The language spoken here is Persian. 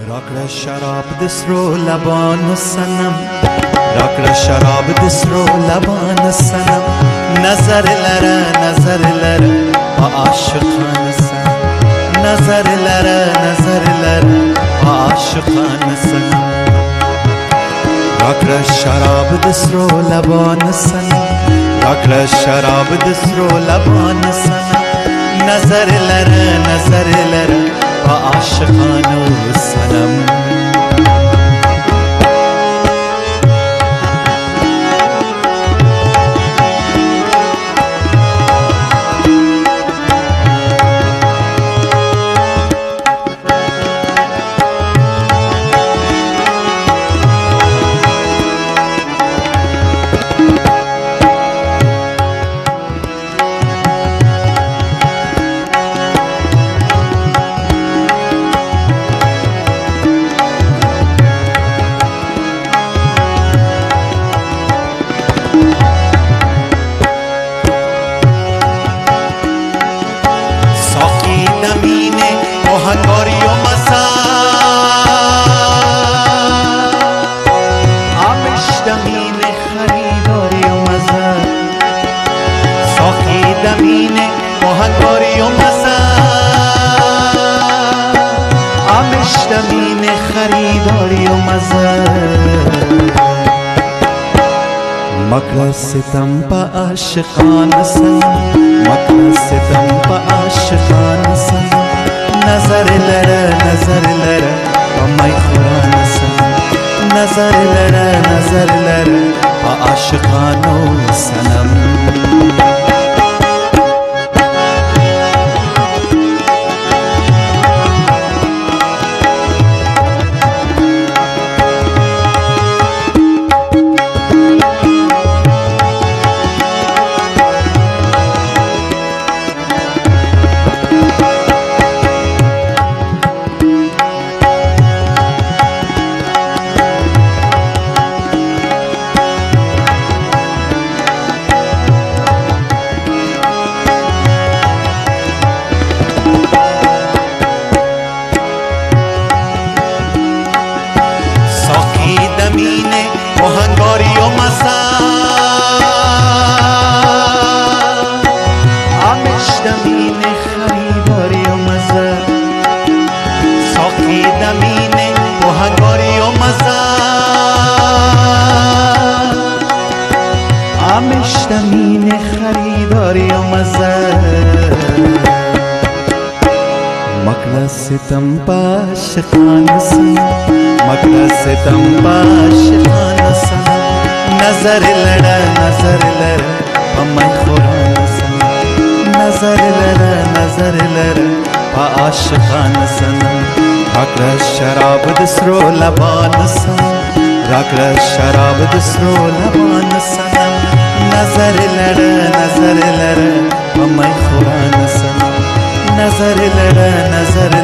راکړه شراب د سرو لبانو صنم، راکړه شراب د سرو لبانو صنم، نظر لره نظر لره په عاشقانه صنم، نظر لره نظر لره په عاشقانه صنم. راکړه شراب د سرو لبانو صنم، راکړه شراب د سرو لبانو صنم، نظر لره نظر لره په عاشقانو صنم. هنگاری و مزا آمش دمین خریداری و مزا، ساقی دمین و هنگاری و مزا آمش دمین خریداری و مزا. مکر ستم پا عاشقان سنم، مکر ستم پا عاشقان سنم، نظر لره نظر لره په مای خورانه صنم، نظر لره نظر لره په عاشقانو صنم. و هنگاری و مزا آمش دمین خریداری و مزا، ساقی دمین و هنگاری و مزا آمش دمین خریداری و مزا. مکر ستم پا عاشقان صنم، مکر ستم پا عاشقان صنم، نظر لره نظر لره په مای خوران صنم، نظر لره نظر لره په عاشقان صنم. راکړه شراب د سرو لبانو صنم، راکړه شراب د سرو لبانو صنم، نظر لره نظر لره په مای خوران صنم، نظر لره نظر